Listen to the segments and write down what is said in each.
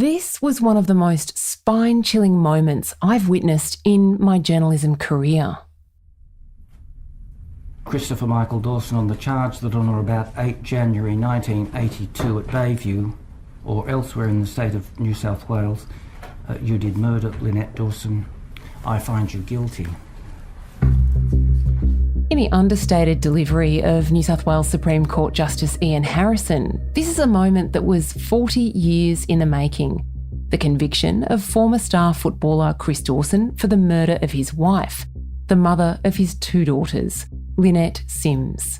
This was one of the most spine-chilling moments I've witnessed in my journalism career. Christopher Michael Dawson on the charge that on or about 8 January 1982 at Bayview or elsewhere in the state of New South Wales, you did murder Lynette Dawson. I find you guilty. In the understated delivery of New South Wales Supreme Court Justice Ian Harrison, this is a moment that was 40 years in the making. The conviction of former star footballer Chris Dawson for the murder of his wife, the mother of his 2 daughters, Lynette Sims.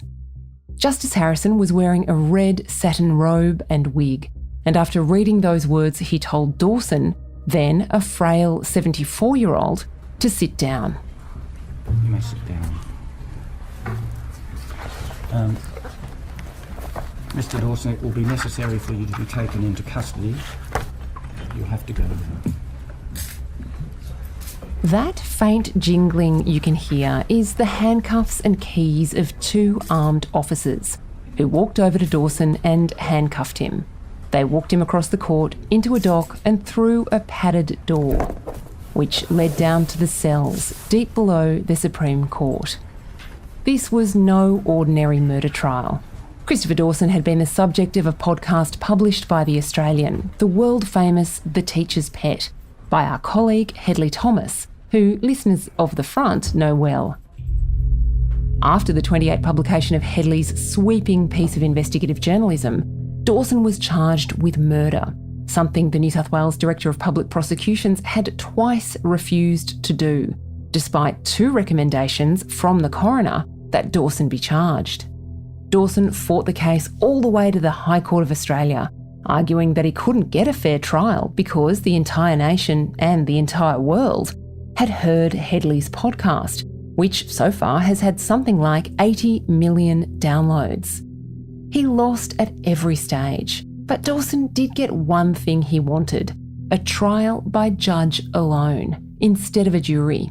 Justice Harrison was wearing a red satin robe and wig, and after reading those words he told Dawson, then a frail 74-year-old, to sit down. You may sit down. Mr. Dawson, it will be necessary for you to be taken into custody. You'll have to go now. That faint jingling you can hear is the handcuffs and keys of 2 armed officers who walked over to Dawson and handcuffed him. They walked him across the court into a dock and through a padded door, which led down to the cells deep below the Supreme Court. This was no ordinary murder trial. Christopher Dawson had been the subject of a podcast published by The Australian, the world-famous The Teacher's Pet, by our colleague Hedley Thomas, who listeners of The Front know well. After the 28 publication of Hedley's sweeping piece of investigative journalism, Dawson was charged with murder, something the New South Wales Director of Public Prosecutions had twice refused to do, despite 2 recommendations from the coroner that Dawson be charged. Dawson fought the case all the way to the High Court of Australia, arguing that he couldn't get a fair trial because the entire nation and the entire world had heard Hedley's podcast, which so far has had something like 80 million downloads. He lost at every stage, but Dawson did get one thing he wanted: a trial by judge alone, instead of a jury.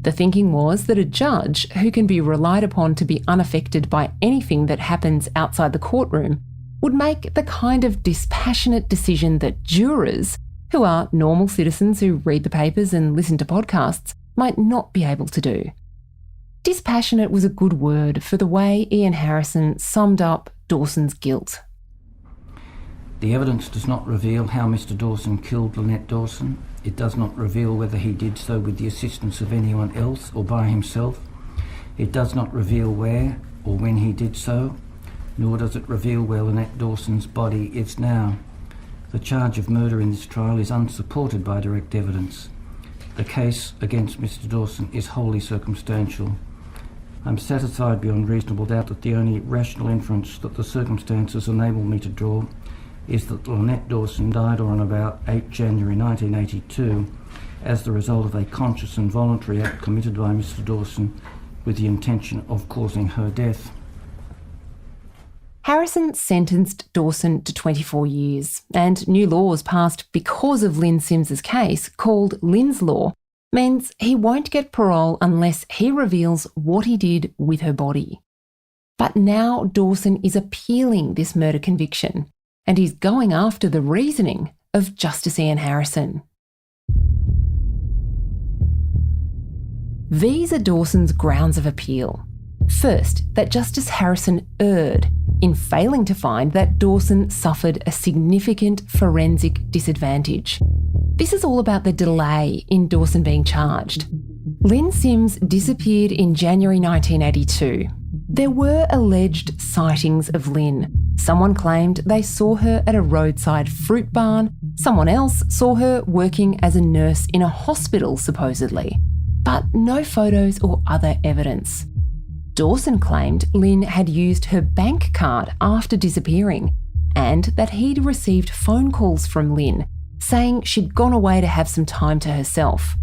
The thinking was that a judge who can be relied upon to be unaffected by anything that happens outside the courtroom would make the kind of dispassionate decision that jurors, who are normal citizens who read the papers and listen to podcasts, might not be able to do. Dispassionate was a good word for the way Ian Harrison summed up Dawson's guilt. The evidence does not reveal how Mr. Dawson killed Lynette Dawson. It does not reveal whether he did so with the assistance of anyone else or by himself. It does not reveal where or when he did so, nor does it reveal where Lynette Dawson's body is now. The charge of murder in this trial is unsupported by direct evidence. The case against Mr. Dawson is wholly circumstantial. I'm satisfied beyond reasonable doubt that the only rational inference that the circumstances enable me to draw is that Lynette Dawson died on about 8 January 1982 as the result of a conscious and voluntary act committed by Mr. Dawson with the intention of causing her death. Harrison sentenced Dawson to 24 years, and new laws passed because of Lynn Sims's case, called Lynn's Law, means he won't get parole unless he reveals what he did with her body. But now Dawson is appealing this murder conviction, and he's going after the reasoning of Justice Ian Harrison. These are Dawson's grounds of appeal. First, that Justice Harrison erred in failing to find that Dawson suffered a significant forensic disadvantage. This is all about the delay in Dawson being charged. Lynn Sims disappeared in January 1982. There were alleged sightings of Lynn. Someone claimed they saw her at a roadside fruit barn. Someone else saw her working as a nurse in a hospital, supposedly. But no photos or other evidence. Dawson claimed Lynn had used her bank card after disappearing, and that he'd received phone calls from Lynn saying she'd gone away to have some time to herself.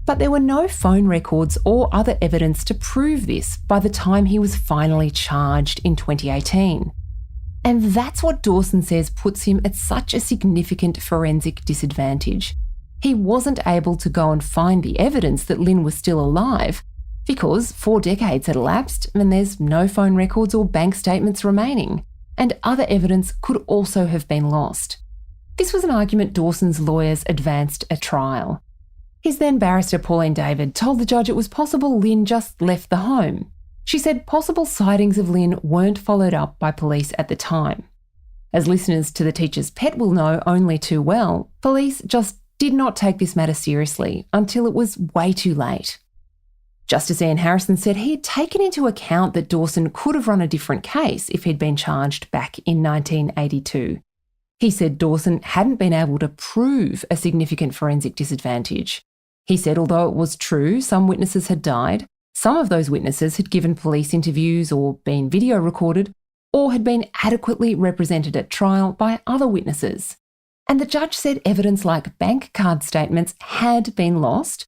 But there were no phone records or other evidence to prove this by the time he was finally charged in 2018. And that's what Dawson says puts him at such a significant forensic disadvantage. He wasn't able to go and find the evidence that Lynn was still alive because 4 decades had elapsed and there's no phone records or bank statements remaining, and other evidence could also have been lost. This was an argument Dawson's lawyers advanced at trial. His then barrister Pauline David told the judge it was possible Lynn just left the home. She said possible sightings of Lynn weren't followed up by police at the time. As listeners to The Teacher's Pet will know only too well, police just did not take this matter seriously until it was way too late. Justice Ian Harrison said he had taken into account that Dawson could have run a different case if he'd been charged back in 1982. He said Dawson hadn't been able to prove a significant forensic disadvantage. He said although it was true some witnesses had died, some of those witnesses had given police interviews or been video recorded or had been adequately represented at trial by other witnesses. And the judge said evidence like bank card statements had been lost,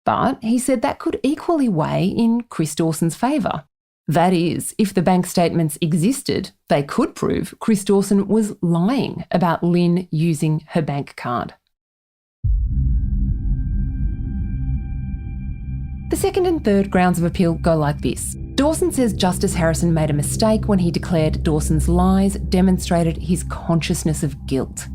but he said that could equally weigh in Chris Dawson's favour. That is, if the bank statements existed, they could prove Chris Dawson was lying about Lynn using her bank card. The second and third grounds of appeal go like this. Dawson says Justice Harrison made a mistake when he declared Dawson's lies demonstrated his consciousness of guilt.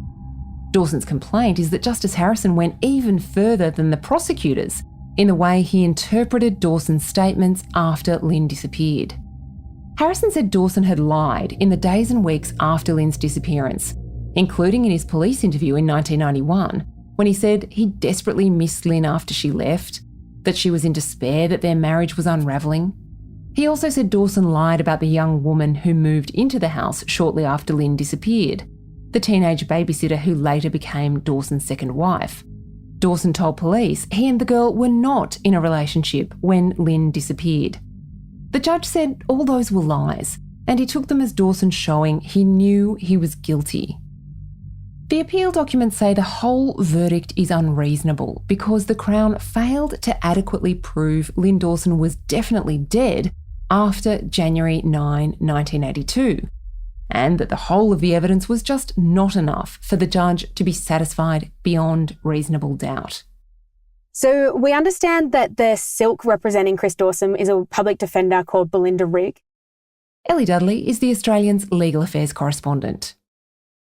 Dawson's complaint is that Justice Harrison went even further than the prosecutors in the way he interpreted Dawson's statements after Lynn disappeared. Harrison said Dawson had lied in the days and weeks after Lynn's disappearance, including in his police interview in 1991, when he said he desperately missed Lynn after she left, that she was in despair that their marriage was unravelling. He also said Dawson lied about the young woman who moved into the house shortly after Lynn disappeared, the teenage babysitter who later became Dawson's second wife. Dawson told police he and the girl were not in a relationship when Lynn disappeared. The judge said all those were lies, and he took them as Dawson showing he knew he was guilty. The appeal documents say the whole verdict is unreasonable because the Crown failed to adequately prove Lynn Dawson was definitely dead after January 9, 1982, and that the whole of the evidence was just not enough for the judge to be satisfied beyond reasonable doubt. So we understand that the silk representing Chris Dawson is a public defender called Belinda Rigg. Ellie Dudley is the Australian's legal affairs correspondent.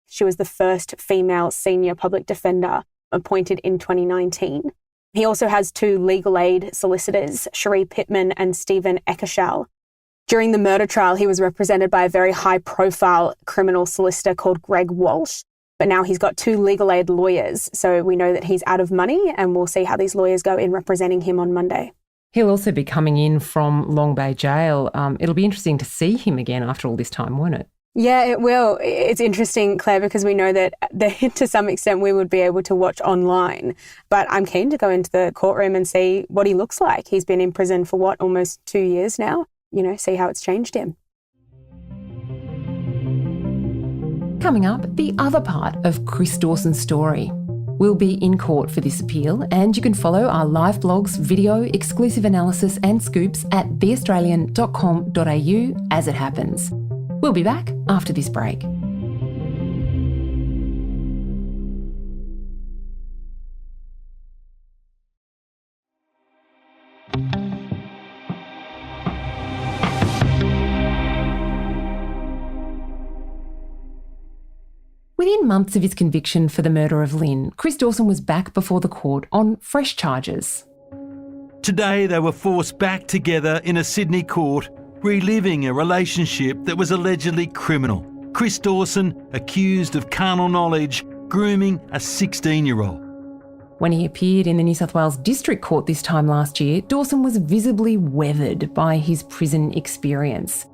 She was the first female senior public defender appointed in 2019. He also has two legal aid solicitors, Cherie Pittman and Stephen Eckershall. During the murder trial, he was represented by a very high-profile criminal solicitor called Greg Walsh, but now he's got two legal aid lawyers, so we know that he's out of money, and we'll see how these lawyers go in representing him on Monday. He'll also be coming in from Long Bay Jail. It'll be interesting to see him again after all this time, won't it? Yeah, it will. It's interesting, Claire, because we know that to some extent we would be able to watch online. But I'm keen to go into the courtroom and see what he looks like. He's been in prison for, almost 2 years now? See how it's changed him. Coming up, the other part of Chris Dawson's story. We'll be in court for this appeal, and you can follow our live blogs, video, exclusive analysis and scoops at theaustralian.com.au as it happens. We'll be back after this break. Within months of his conviction for the murder of Lynn, Chris Dawson was back before the court on fresh charges. Today they were forced back together in a Sydney court, reliving a relationship that was allegedly criminal. Chris Dawson accused of carnal knowledge, grooming a 16-year-old. When he appeared in the New South Wales District Court this time last year, Dawson was visibly weathered by his prison experience.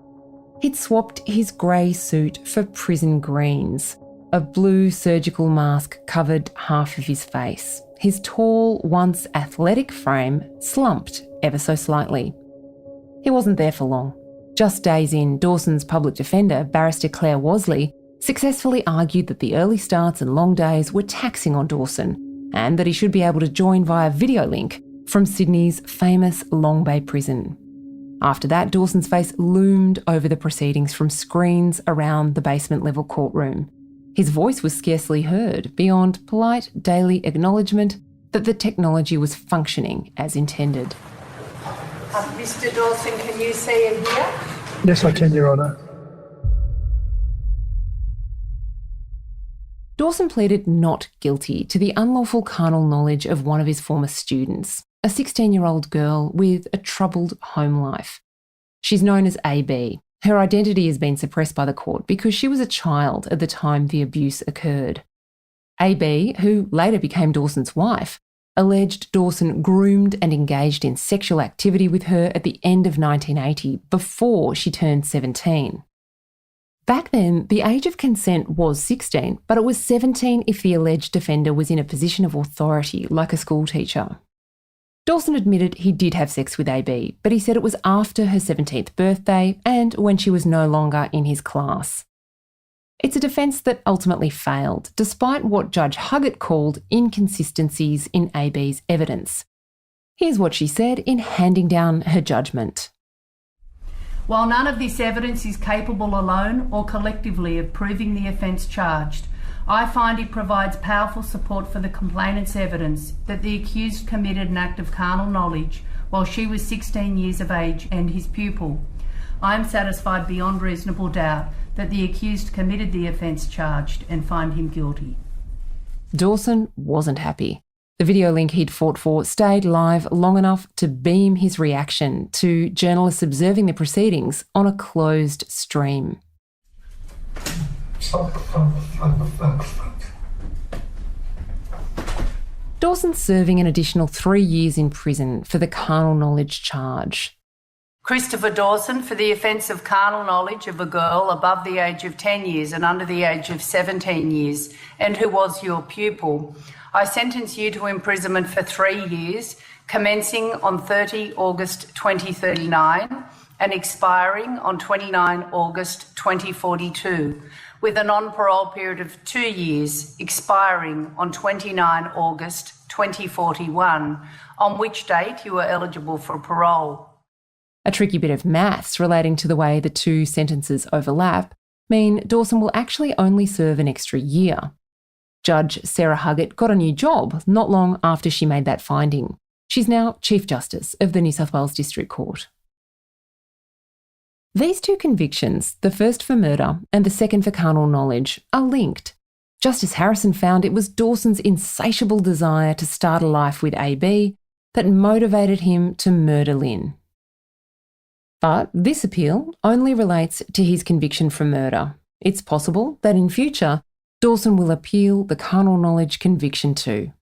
He'd swapped his grey suit for prison greens. A blue surgical mask covered half of his face. His tall, once athletic frame slumped ever so slightly. He wasn't there for long. Just days in, Dawson's public defender, barrister Claire Harvey, successfully argued that the early starts and long days were taxing on Dawson and that he should be able to join via video link from Sydney's famous Long Bay prison. After that, Dawson's face loomed over the proceedings from screens around the basement-level courtroom. His voice was scarcely heard beyond polite daily acknowledgement that the technology was functioning as intended. Mr. Dawson, can you see him here? Yes, I can, Your Honour. Dawson pleaded not guilty to the unlawful carnal knowledge of one of his former students, a 16-year-old girl with a troubled home life. She's known as AB. Her identity has been suppressed by the court because she was a child at the time the abuse occurred. AB, who later became Dawson's wife, alleged Dawson groomed and engaged in sexual activity with her at the end of 1980, before she turned 17. Back then, the age of consent was 16, but it was 17 if the alleged offender was in a position of authority, like a schoolteacher. Dawson admitted he did have sex with AB, but he said it was after her 17th birthday and when she was no longer in his class. It's a defence that ultimately failed, despite what Judge Huggett called inconsistencies in AB's evidence. Here's what she said in handing down her judgment. While none of this evidence is capable alone or collectively of proving the offence charged, I find it provides powerful support for the complainant's evidence that the accused committed an act of carnal knowledge while she was 16 years of age and his pupil. I am satisfied beyond reasonable doubt that the accused committed the offence charged and find him guilty. Dawson wasn't happy. The video link he'd fought for stayed live long enough to beam his reaction to journalists observing the proceedings on a closed stream. Dawson's serving an additional 3 years in prison for the carnal knowledge charge. Christopher Dawson, for the offence of carnal knowledge of a girl above the age of 10 years and under the age of 17 years, and who was your pupil, I sentence you to imprisonment for 3 years, commencing on 30 August 2039 and expiring on 29 August 2042, with a non-parole period of 2 years, expiring on 29 August 2041, on which date you are eligible for parole. A tricky bit of maths relating to the way the two sentences overlap mean Dawson will actually only serve an extra year. Judge Sarah Huggett got a new job not long after she made that finding. She's now Chief Justice of the New South Wales District Court. These two convictions, the first for murder and the second for carnal knowledge, are linked. Justice Harrison found it was Dawson's insatiable desire to start a life with AB that motivated him to murder Lynn. But this appeal only relates to his conviction for murder. It's possible that in future, Dawson will appeal the carnal knowledge conviction too.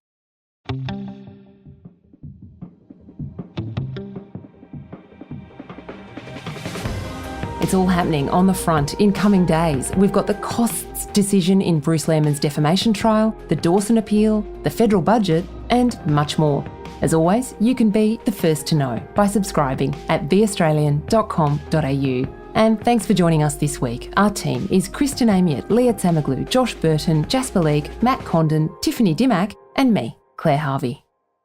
It's all happening on the front in coming days. We've got the costs decision in Bruce Lehrmann's defamation trial, the Dawson appeal, the federal budget, and much more. As always, you can be the first to know by subscribing at theaustralian.com.au. And thanks for joining us this week. Our team is Kristen Amiet, Lia Tsamoglou, Josh Burton, Jasper Leak, Matt Condon, Tiffany Dimmack, and me, Claire Harvey.